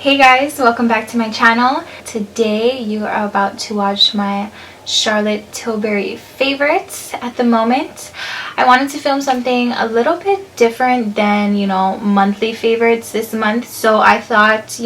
Hey guys, welcome back to my channel. Today you are about to watch my Charlotte Tilbury favorites at the moment. I wanted to film something a little bit different than, monthly favorites this month. So I thought,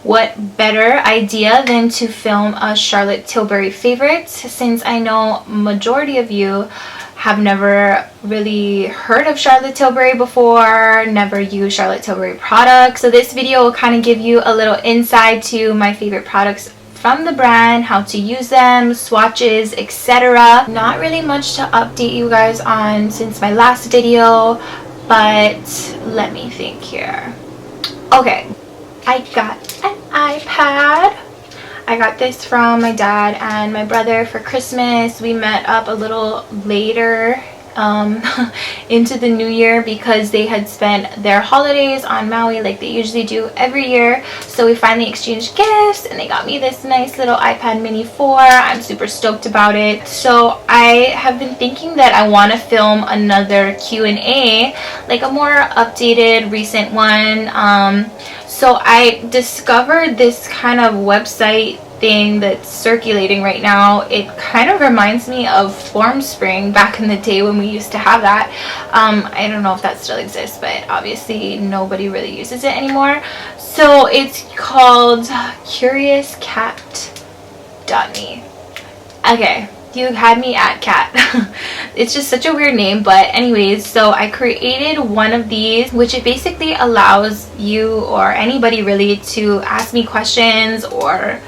what better idea than to film a Charlotte Tilbury favorites, since I know majority of you have never really heard of Charlotte Tilbury before, never used Charlotte Tilbury products. So this video will kind of give you a little insight to my favorite products from the brand, how to use them, swatches, etc. Not really much to update you guys on since my last video, but let me think here. Okay, I got an iPad. I got this from my dad and my brother for Christmas. We met up a little later into the new year because they had spent their holidays on Maui like they usually do every year. So we finally exchanged gifts and they got me this nice little iPad mini 4. I'm super stoked about it. So I have been thinking that I want to film another Q&A, like a more updated recent one. So I discovered this kind of website thing that's circulating right now. It kind of reminds me of Formspring back in the day when we used to have that. I don't know if that still exists, but obviously nobody really uses it anymore. So it's called CuriousCat.me. Okay, you had me at cat. It's just such a weird name, but anyways, so I created one of these, which it basically allows you or anybody really to ask me questions or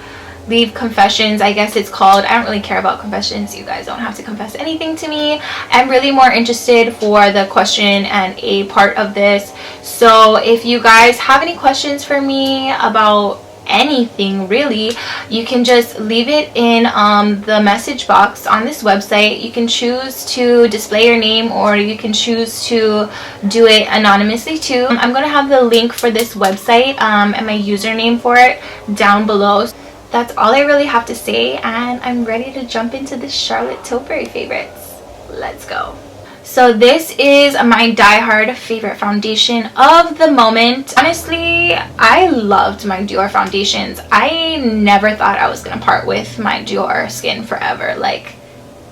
leave confessions, I guess it's called. I don't really care about confessions. You guys don't have to confess anything to me. I'm really more interested for the question and a part of this. So if you guys have any questions for me about anything really, you can just leave it in the message box on this website. You can choose to display your name or you can choose to do it anonymously too. I'm going to have the link for this website and my username for it down below. That's all I really have to say, and I'm ready to jump into the Charlotte Tilbury favorites. Let's go. So this is my diehard favorite foundation of the moment. Honestly, I loved my Dior foundations. I never thought I was gonna part with my Dior Skin Forever, like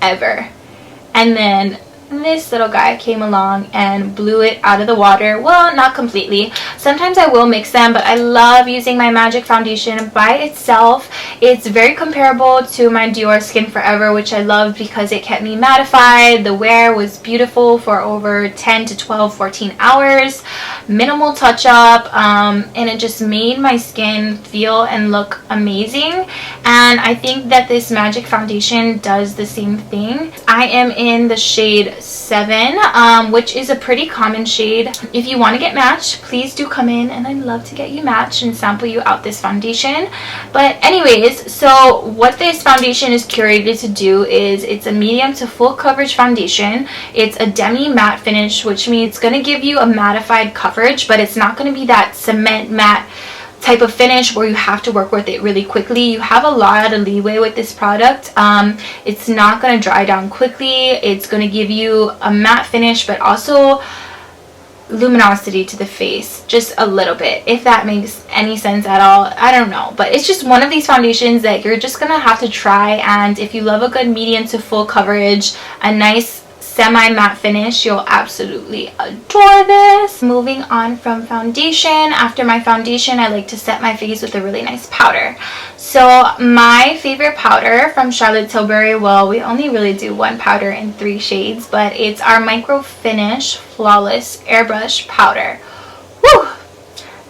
ever. And then this little guy came along and blew it out of the water. Well, not completely. Sometimes I will mix them, but I love using my Magic foundation by itself. It's very comparable to my Dior Skin Forever, which I love because it kept me mattified. The wear was beautiful for over 10 to 12, 14 hours. Minimal touch up, and it just made my skin feel and look amazing. And I think that this Magic foundation does the same thing. I am in the shade 7, which is a pretty common shade. If you want to get matched, please do come in, and I'd love to get you matched and sample you out this foundation. But anyways, so what this foundation is curated to do is it's a medium to full coverage foundation. It's a demi matte finish, which means it's going to give you a mattified coverage, but it's not going to be that cement matte type of finish where you have to work with it really quickly. You have a lot of leeway with this product. It's not going to dry down quickly. It's going to give you a matte finish, but also luminosity to the face, just a little bit, if that makes any sense at all. I don't know, but it's just one of these foundations that you're just gonna have to try. And if you love a good medium to full coverage, a nice semi-matte finish, you'll absolutely adore this. Moving on from foundation, after my foundation I like to set my face with a really nice powder. So my favorite powder from Charlotte Tilbury, well, we only really do one powder in 3 shades, but it's our Micro Finish Flawless Airbrush Powder. Woo!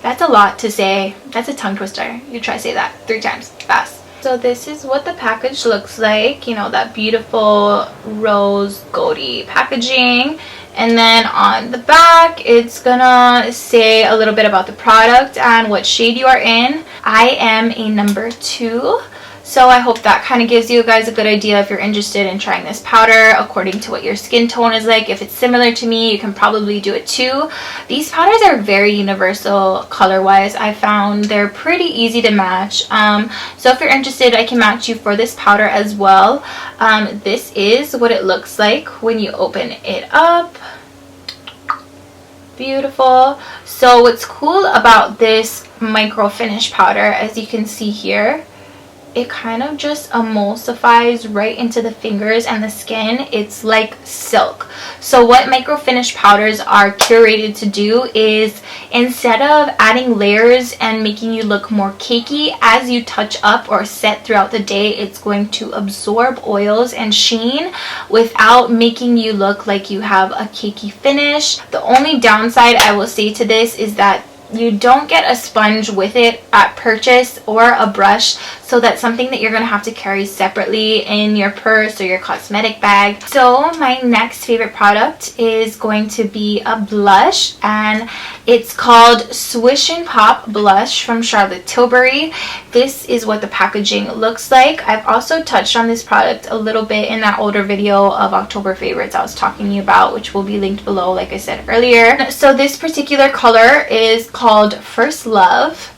That's a lot to say. That's a tongue twister. You try to say that 3 times fast. So this is what the package looks like, that beautiful rose goldy packaging. And then on the back, it's gonna say a little bit about the product and what shade you are in. I am a number 2. So I hope that kind of gives you guys a good idea if you're interested in trying this powder according to what your skin tone is like. If it's similar to me, you can probably do it too. These powders are very universal color wise. I found they're pretty easy to match. So if you're interested, I can match you for this powder as well. This is what it looks like when you open it up. beautiful. So what's cool about this micro finish powder, as you can see here, it kind of just emulsifies right into the fingers and the skin. It's like silk. So what micro finish powders are curated to do is, instead of adding layers and making you look more cakey, as you touch up or set throughout the day, it's going to absorb oils and sheen without making you look like you have a cakey finish. The only downside I will say to this is that you don't get a sponge with it at purchase or a brush, so that's something that you're going to have to carry separately in your purse or your cosmetic bag. So my next favorite product is going to be a blush, and it's called Swish and Pop Blush from Charlotte Tilbury. This is what the packaging looks like. I've also touched on this product a little bit in that older video of October favorites I was talking to you about, which will be linked below like I said earlier. So this particular color is called First Love.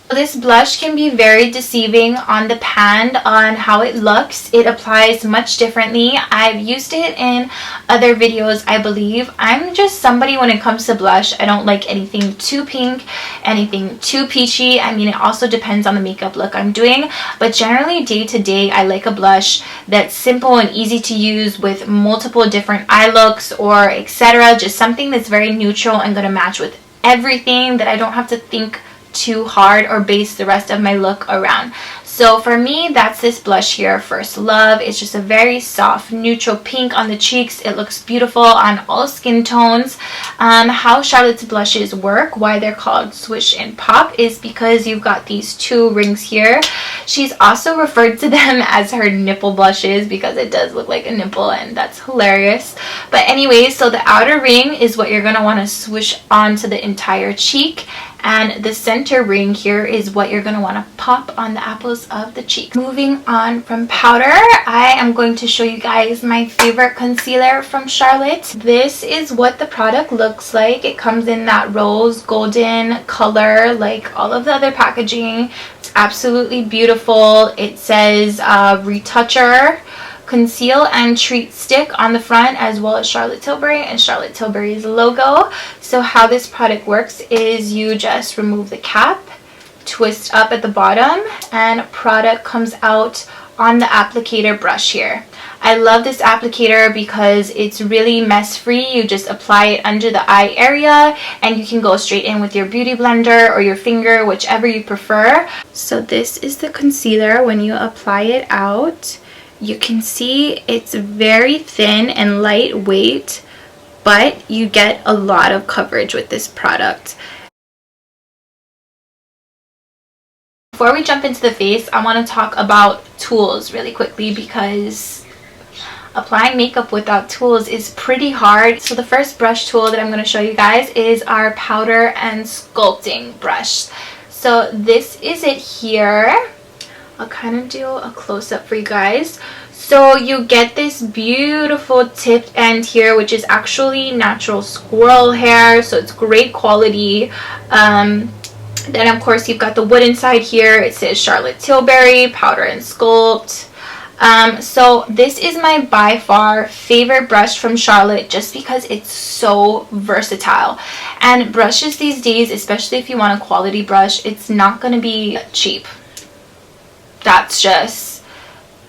This blush can be very deceiving on the pan on how it looks. It applies much differently. I've used it in other videos, I believe. I'm just somebody, when it comes to blush, I don't like anything too pink, anything too peachy. I mean, it also depends on the makeup look I'm doing, but generally day to day I like a blush that's simple and easy to use with multiple different eye looks or etc. Just something that's very neutral and going to match with everything, that I don't have to think too hard or base the rest of my look around. So for me, that's this blush here, First Love. It's just a very soft neutral pink on the cheeks. It looks beautiful on all skin tones. How Charlotte's blushes work, why they're called Swish and Pop, is because you've got these two rings here. She's also referred to them as her nipple blushes because it does look like a nipple, and that's hilarious. But anyways, so the outer ring is what you're going to want to swish onto the entire cheek, and the center ring here is what you're going to want to pop on the apples of the cheek. Moving on from powder, I am going to show you guys my favorite concealer from Charlotte. This is what the product looks like. It comes in that rose golden color like all of the other packaging. It's absolutely beautiful. It says Retoucher Conceal and Treat Stick on the front, as well as Charlotte Tilbury and Charlotte Tilbury's logo. So how this product works is you just remove the cap, twist up at the bottom, and product comes out on the applicator brush here. I love this applicator because it's really mess free. You just apply it under the eye area and you can go straight in with your beauty blender or your finger, whichever you prefer. So this is the concealer when you apply it out. You can see it's very thin and lightweight, but you get a lot of coverage with this product. Before we jump into the face, I want to talk about tools really quickly because applying makeup without tools is pretty hard. So the first brush tool that I'm going to show you guys is our powder and sculpting brush. So this is it here. I'll kind of do a close-up for you guys. So you get this beautiful tipped end here, which is actually natural squirrel hair, so it's great quality. Then of course you've got the wooden side here. It says Charlotte Tilbury Powder and Sculpt. So this is my by far favorite brush from Charlotte just because it's so versatile. And brushes these days, especially if you want a quality brush, it's not going to be cheap. That's just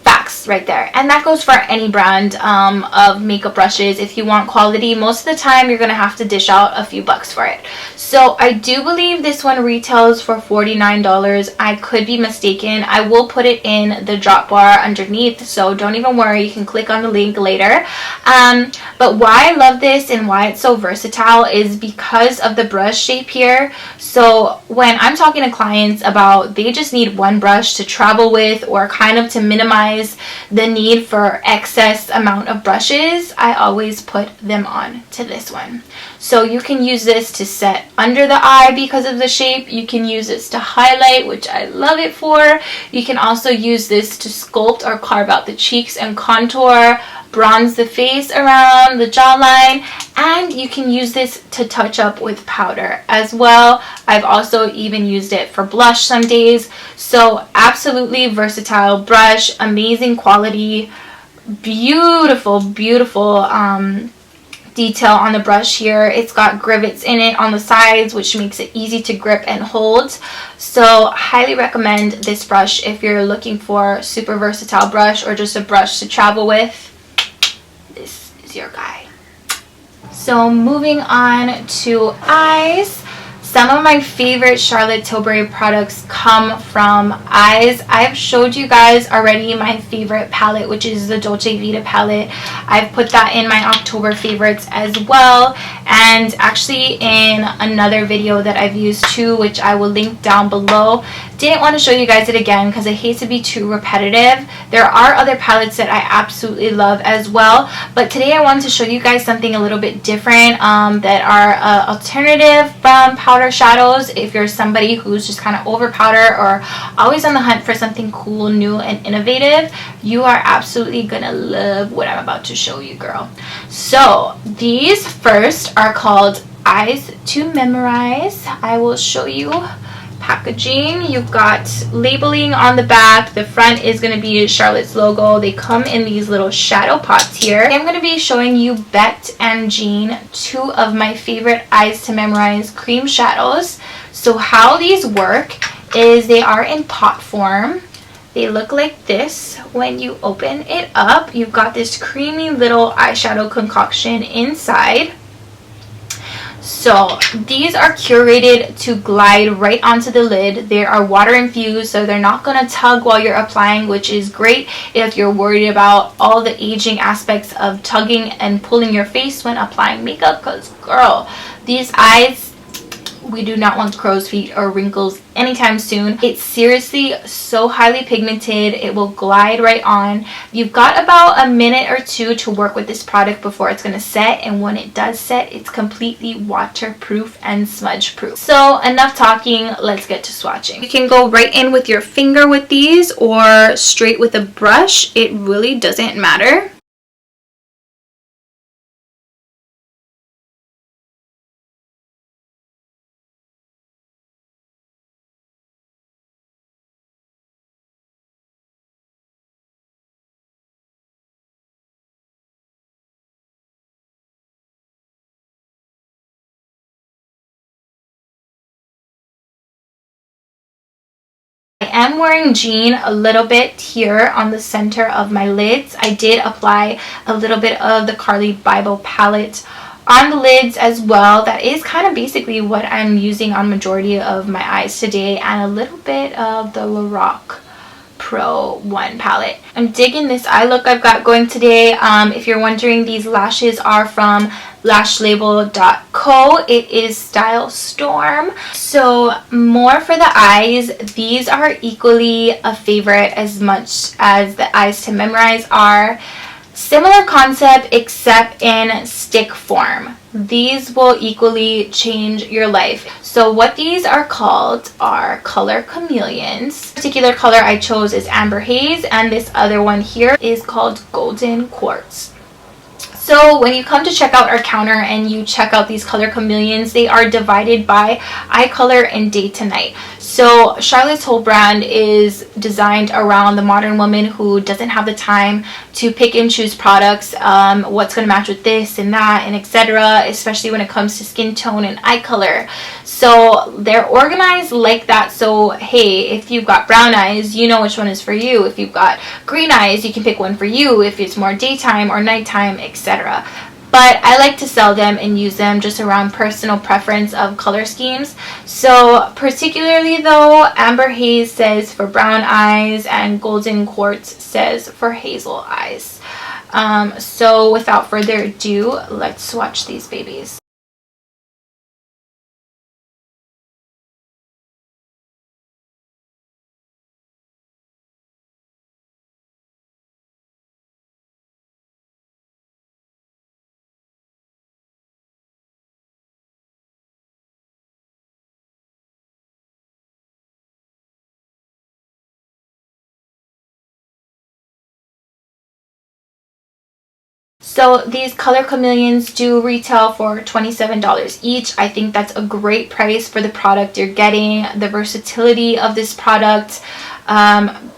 facts right there, and that goes for any brand of makeup brushes. If you want quality, most of the time you're gonna have to dish out a few bucks for it. So I do believe this one retails for $49. I could be mistaken. I will put it in the drop bar underneath, so don't even worry, you can click on the link later. But why I love this and why it's so versatile is because of the brush shape here. So when I'm talking to clients about they just need one brush to travel with or kind of to minimize the need for excess amount of brushes, I always put them on to this one. So you can use this to set under the eye because of the shape. You can use this to highlight, which I love it for. You can also use this to sculpt or carve out the cheeks and contour, bronze the face around the jawline, and you can use this to touch up with powder as well. I've also even used it for blush some days. So absolutely versatile brush, amazing quality, beautiful, beautiful detail on the brush here. It's got rivets in it on the sides, which makes it easy to grip and hold. So highly recommend this brush if you're looking for a super versatile brush or just a brush to travel with. This is your guy. So moving on to eyes. Some of my favorite Charlotte Tilbury products come from eyes. I've showed you guys already my favorite palette, which is the Dolce Vita palette. I've put that in my October favorites as well. And actually in another video that I've used too, which I will link down below. Didn't want to show you guys it again because I hate to be too repetitive. There are other palettes that I absolutely love as well. But today I wanted to show you guys something a little bit different that are alternative from powder shadows. If you're somebody who's just kind of over powder or always on the hunt for something cool, new, and innovative, you are absolutely gonna love what I'm about to show you, girl. So these first are called Eyes to Mesmerize. I will show you packaging. You've got labeling on the back. The front is going to be Charlotte's logo. They come in these little shadow pots here. I'm going to be showing you Bette and Jean, two of my favorite Eyes to Mesmerize cream shadows. So how these work is they are in pot form. They look like this when you open it up. You've got this creamy little eyeshadow concoction inside. So these are curated to glide right onto the lid. They are water infused, so they're not going to tug while you're applying, which is great if you're worried about all the aging aspects of tugging and pulling your face when applying makeup, because girl, these eyes, we do not want crow's feet or wrinkles anytime soon. It's seriously so highly pigmented. It will glide right on. You've got about a minute or two to work with this product before it's going to set, and when it does set, it's completely waterproof and smudge proof. So enough talking, let's get to swatching. You can go right in with your finger with these or straight with a brush. It really doesn't matter. I am wearing Jean a little bit here on the center of my lids. I did apply a little bit of the Carly Bible palette on the lids as well. That is kind of basically what I'm using on majority of my eyes today, and a little bit of the Lorac Pro 1 palette. I'm digging this eye look I've got going today. If you're wondering, these lashes are from lashlabel.co. It is Style Storm. So more for the eyes. These are equally a favorite as much as the Eyes to Mesmerize are. Similar concept except in stick form. These will equally change your life. So what these are called are color chameleons. The particular color I chose is Amber Haze, and this other one here is called Golden Quartz. So when you come to check out our counter and you check out these color chameleons, they are divided by eye color and day to night. So Charlotte's whole brand is designed around the modern woman who doesn't have the time to pick and choose products, what's going to match with this and that and etc., especially when it comes to skin tone and eye color. So they're organized like that. So hey, if you've got brown eyes, you know which one is for you. If you've got green eyes, you can pick one for you if it's more daytime or nighttime, etc. But I like to sell them and use them just around personal preference of color schemes. So particularly though, Amber Haze says for brown eyes and Golden Quartz says for hazel eyes. So without further ado, let's swatch these babies. So these color chameleons do retail for $27 each. I think that's a great price for the product you're getting, the versatility of this product.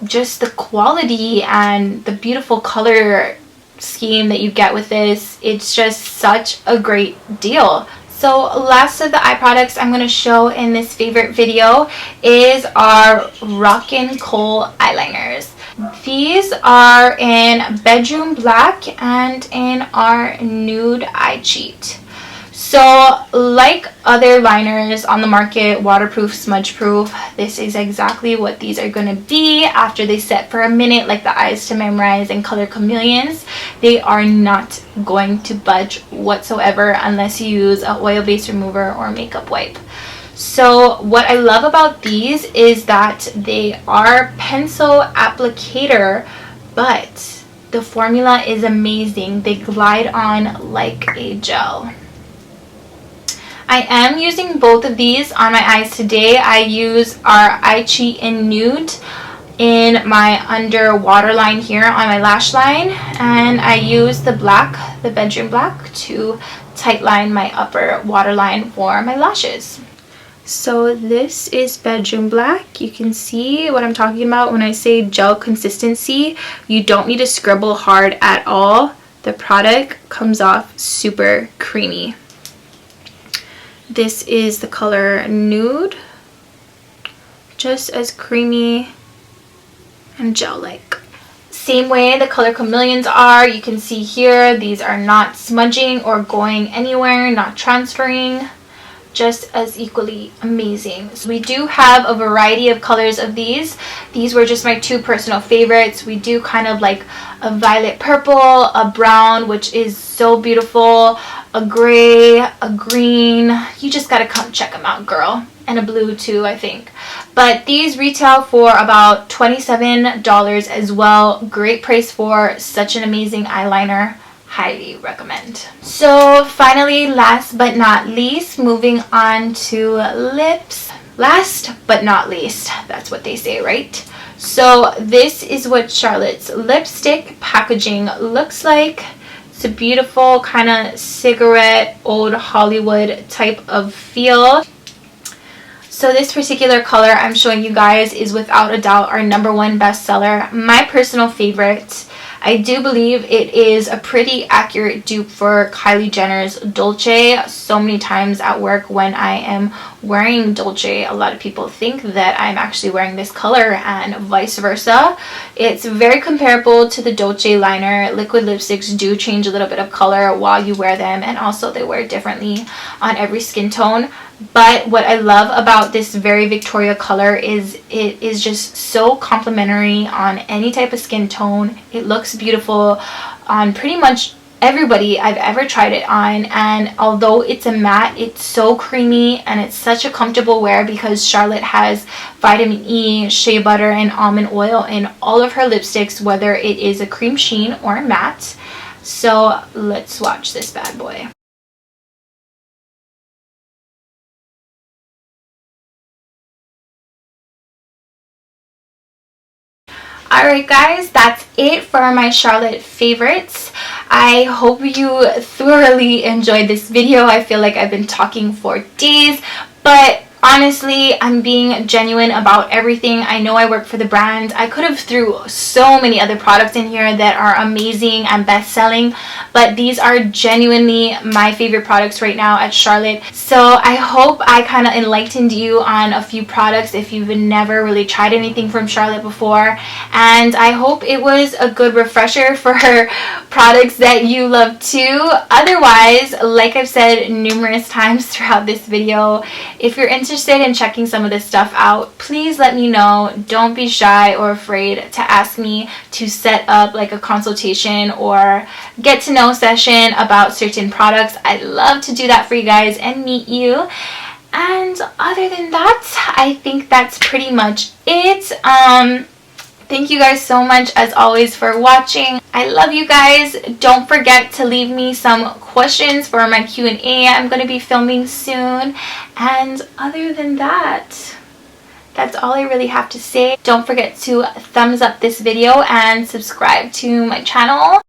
just the quality and the beautiful color scheme that you get with this. It's just such a great deal. So last of the eye products I'm going to show in this favorite video is our Rockin' Khol eyeliners. These are in Bedroom Black and in our Nude Eye Cheat. So like other liners on the market, waterproof, smudge proof, this is exactly what these are going to be after they set for a minute, like the Eyes to Mesmerize and Color Chameleons. They are not going to budge whatsoever unless you use an oil-based remover or makeup wipe. So what I love about these is that they are pencil applicator, but the formula is amazing. They glide on like a gel. I am using both of these on my eyes today. I use our Eye Cheat in Nude in my under waterline here on my lash line, and I use the black, the Bedroom Black, to tightline my upper waterline for my lashes. So this is Bedroom Black. You can see what I'm talking about when I say gel consistency. You don't need to scribble hard at all. The product comes off super creamy. This is the color Nude, just as creamy and gel-like. Same way the Color Chameleons are. You can see here, these are not smudging or going anywhere, not transferring, just as equally amazing. So we do have a variety of colors of these. These were just my two personal favorites. We do kind of like a violet purple, a brown, which is so beautiful, a gray, a green. You just gotta come check them out, girl. And a blue too, I think. But these retail for about $27 as well. Great price for such an amazing eyeliner. Highly recommend. So finally, last but not least, moving on to lips. Last but not least, that's what they say, right? So this is what Charlotte's lipstick packaging looks like. It's a beautiful kind of cigarette, old Hollywood type of feel. So this particular color I'm showing you guys is without a doubt our #1 bestseller, my personal favorite. I do believe it is a pretty accurate dupe for Kylie Jenner's Dolce. So many times at work when I am wearing Dolce, a lot of people think that I'm actually wearing this color and vice versa. It's very comparable to the Dolce liner. Liquid lipsticks do change a little bit of color while you wear them, and also they wear differently on every skin tone. But what I love about this very Victoria color is it is just so complimentary on any type of skin tone. It looks beautiful on pretty much everybody I've ever tried it on, and although it's a matte, it's so creamy and it's such a comfortable wear because Charlotte has vitamin E, shea butter, and almond oil in all of her lipsticks, whether it is a cream sheen or a matte. So let's swatch this bad boy. Alright guys, that's it for my Charlotte favorites. I hope you thoroughly enjoyed this video. I feel like I've been talking for days, but honestly, I'm being genuine about everything. I know I work for the brand. I could have threw so many other products in here that are amazing and best-selling, but these are genuinely my favorite products right now at Charlotte. So I hope I kind of enlightened you on a few products if you've never really tried anything from Charlotte before, and I hope it was a good refresher for products that you love too. Otherwise, like I've said numerous times throughout this video, if you're interested in checking some of this stuff out, please let me know. Don't be shy or afraid to ask me to set up like a consultation or get to know session about certain products. I'd love to do that for you guys and meet you. And other than that, I think that's pretty much it. Thank you guys so much as always for watching. I love you guys. Don't forget to leave me some questions for my Q&A I'm going to be filming soon. And other than that, that's all I really have to say. Don't forget to thumbs up this video and subscribe to my channel.